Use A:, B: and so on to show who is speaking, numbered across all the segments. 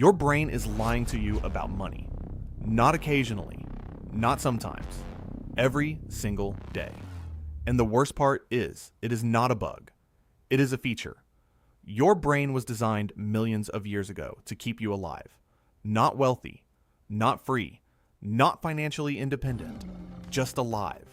A: Your brain is lying to you about money. Not occasionally, not sometimes, every single day. And the worst part is, it is not a bug. It is a feature. Your brain was designed millions of years ago to keep you alive. Not wealthy, not free, not financially independent, just alive.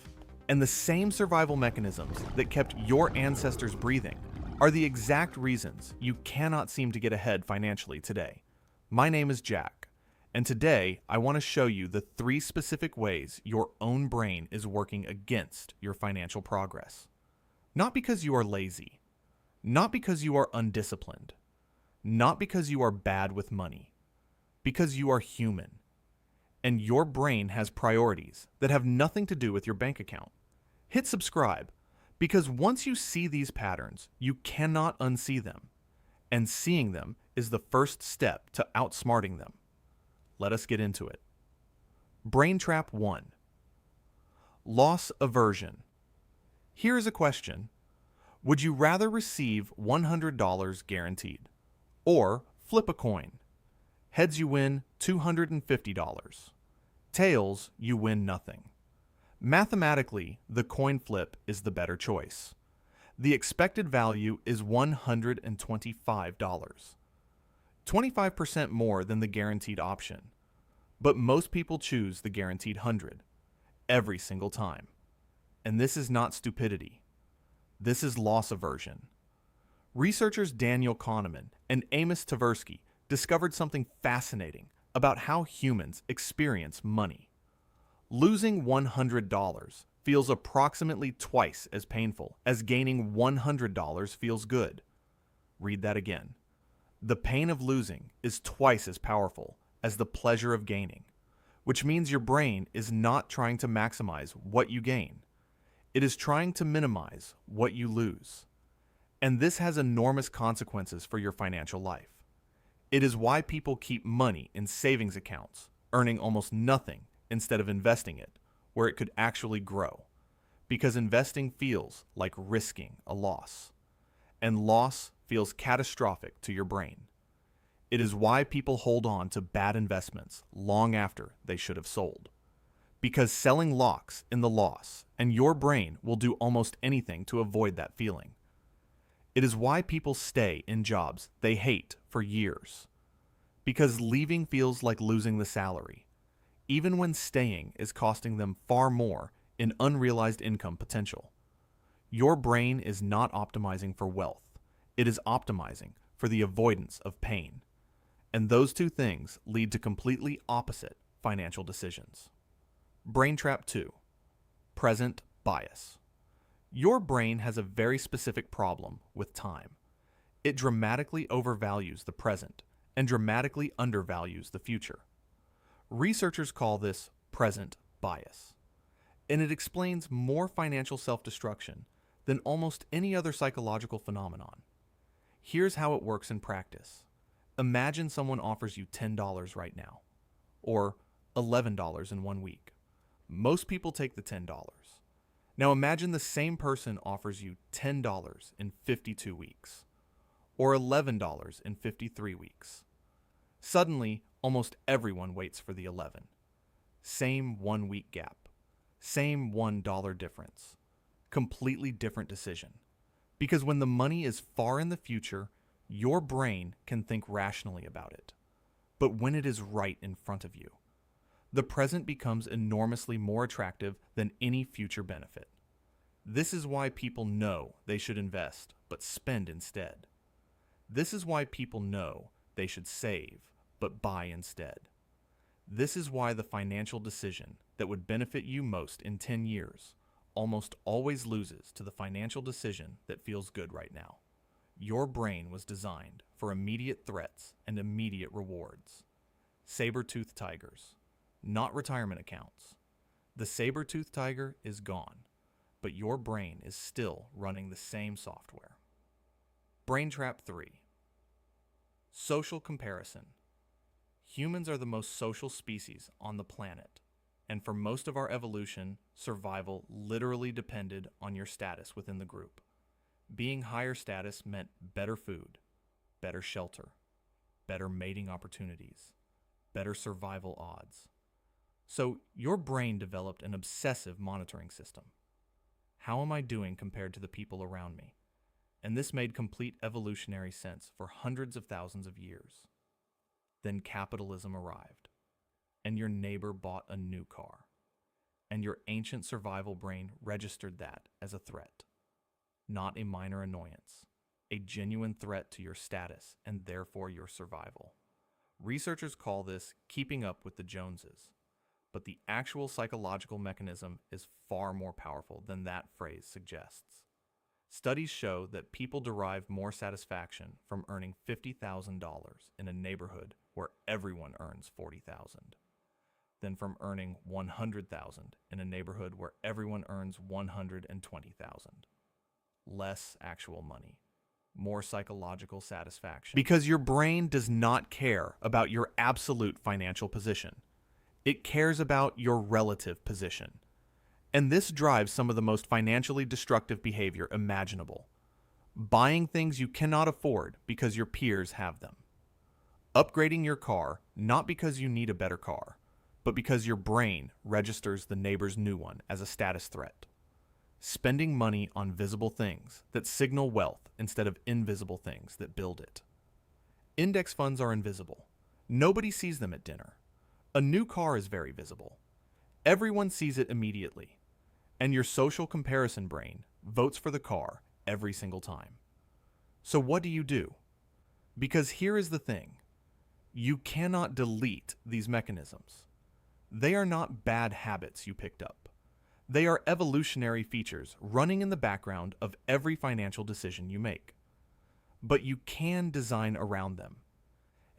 A: And the same survival mechanisms that kept your ancestors breathing are the exact reasons you cannot seem to get ahead financially today. My name is Jack, and today I want to show you the 3 specific ways your own brain is working against your financial progress. Not because you are lazy, not because you are undisciplined, not because you are bad with money, because you are human, and your brain has priorities that have nothing to do with your bank account. Hit subscribe, because once you see these patterns, you cannot unsee them, and seeing them is the first step to outsmarting them. Let us get into it. Brain Trap 1. Loss aversion. Here is a question. Would you rather receive $100 guaranteed or flip a coin? Heads you win $250. Tails you win nothing. Mathematically, the coin flip is the better choice. The expected value is $125. 25% more than the guaranteed option. But most people choose the guaranteed 100 every single time. And this is not stupidity. This is loss aversion. Researchers Daniel Kahneman and Amos Tversky discovered something fascinating about how humans experience money. Losing $100 feels approximately twice as painful as gaining $100 feels good. Read that again. The pain of losing is twice as powerful as the pleasure of gaining, which means your brain is not trying to maximize what you gain. It is trying to minimize what you lose. And this has enormous consequences for your financial life. It is why people keep money in savings accounts, earning almost nothing instead of investing it, where it could actually grow. Because investing feels like risking a loss. And loss feels catastrophic to your brain. It is why people hold on to bad investments long after they should have sold. Because selling locks in the loss, and your brain will do almost anything to avoid that feeling. It is why people stay in jobs they hate for years. Because leaving feels like losing the salary, even when staying is costing them far more in unrealized income potential. Your brain is not optimizing for wealth. It is optimizing for the avoidance of pain. And those two things lead to completely opposite financial decisions. Brain Trap 2. Present bias. Your brain has a very specific problem with time. It dramatically overvalues the present and dramatically undervalues the future. Researchers call this present bias, and it explains more financial self-destruction than almost any other psychological phenomenon. Here's how it works in practice. Imagine someone offers you $10 right now, or $11 in 1 week. Most people take the $10. Now imagine the same person offers you $10 in 52 weeks, or $11 in 53 weeks. Suddenly, almost everyone waits for the 11. Same 1 week gap. Same $1 difference. Completely different decision. Because when the money is far in the future, your brain can think rationally about it. But when it is right in front of you, the present becomes enormously more attractive than any future benefit. This is why people know they should invest, but spend instead. This is why people know they should save, but buy instead. This is why the financial decision that would benefit you most in 10 years almost always loses to the financial decision that feels good right now. Your brain was designed for immediate threats and immediate rewards. Saber-toothed tigers, not retirement accounts. The saber-toothed tiger is gone, but your brain is still running the same software. Brain Trap 3. Social comparison. Humans are the most social species on the planet, and for most of our evolution, survival literally depended on your status within the group. Being higher status meant better food, better shelter, better mating opportunities, better survival odds. So your brain developed an obsessive monitoring system. How am I doing compared to the people around me? And this made complete evolutionary sense for hundreds of thousands of years. Then capitalism arrived, and your neighbor bought a new car, and your ancient survival brain registered that as a threat, not a minor annoyance, a genuine threat to your status and therefore your survival. Researchers call this keeping up with the Joneses, but the actual psychological mechanism is far more powerful than that phrase suggests. Studies show that people derive more satisfaction from earning $50,000 in a neighborhood where everyone earns $40,000 than from earning $100,000 in a neighborhood where everyone earns $120,000. Less actual money, more psychological satisfaction. Because your brain does not care about your absolute financial position. It cares about your relative position. And this drives some of the most financially destructive behavior imaginable. Buying things you cannot afford because your peers have them. Upgrading your car not because you need a better car, but because your brain registers the neighbor's new one as a status threat. Spending money on visible things that signal wealth instead of invisible things that build it. Index funds are invisible. Nobody sees them at dinner. A new car is very visible. Everyone sees it immediately. And your social comparison brain votes for the car every single time. So what do? Because here is the thing. You cannot delete these mechanisms. They are not bad habits you picked up. They are evolutionary features running in the background of every financial decision you make. But you can design around them.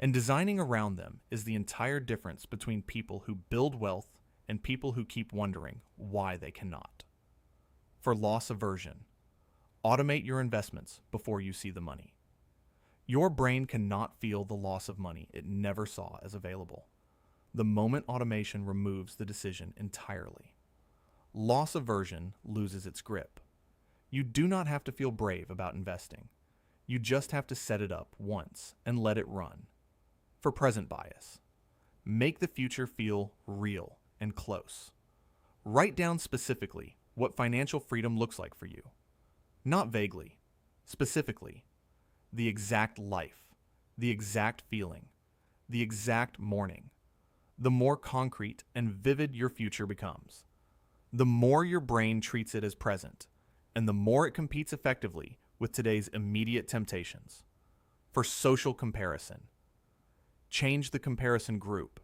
A: And designing around them is the entire difference between people who build wealth and people who keep wondering why they cannot. For loss aversion, automate your investments before you see the money. Your brain cannot feel the loss of money it never saw as available. The moment automation removes the decision entirely. Loss aversion loses its grip. You do not have to feel brave about investing. You just have to set it up once and let it run. For present bias, make the future feel real and close. Write down specifically what financial freedom looks like for you. Not vaguely, specifically. The exact life, the exact feeling, the exact morning. The more concrete and vivid your future becomes, the more your brain treats it as present, and the more it competes effectively with today's immediate temptations. For social comparison, change the comparison group.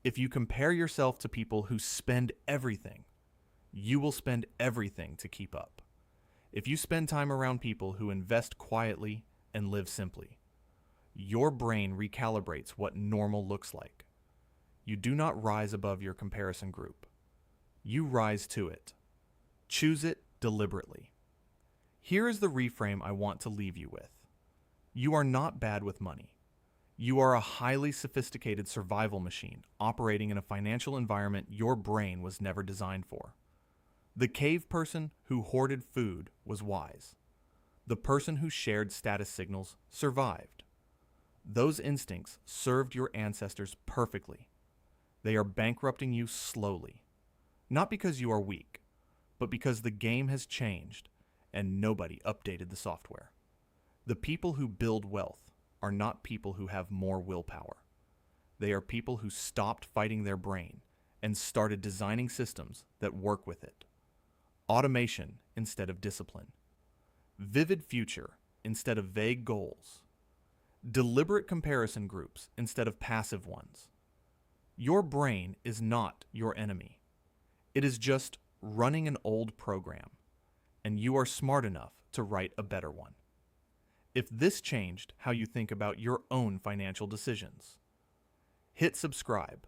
A: If you compare yourself to people who spend everything, you will spend everything to keep up. If you spend time around people who invest quietly and live simply, your brain recalibrates what normal looks like. You do not rise above your comparison group. You rise to it. Choose it deliberately. Here is the reframe I want to leave you with. You are not bad with money. You are a highly sophisticated survival machine operating in a financial environment your brain was never designed for. The cave person who hoarded food was wise. The person who shared status signals survived. Those instincts served your ancestors perfectly. They are bankrupting you slowly. Not because you are weak, but because the game has changed and nobody updated the software. The people who build wealth are not people who have more willpower. They are people who stopped fighting their brain and started designing systems that work with it. Automation instead of discipline. Vivid future instead of vague goals. Deliberate comparison groups instead of passive ones. Your brain is not your enemy. It is just running an old program, and you are smart enough to write a better one. If this changed how you think about your own financial decisions, hit subscribe.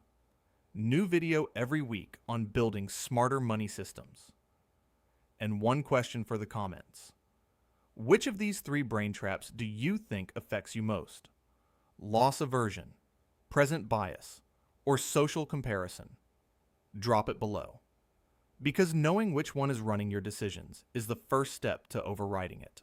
A: New video every week on building smarter money systems. And one question for the comments. Which of these 3 brain traps do you think affects you most? Loss aversion, present bias, or social comparison? Drop it below. Because knowing which one is running your decisions is the first step to overriding it.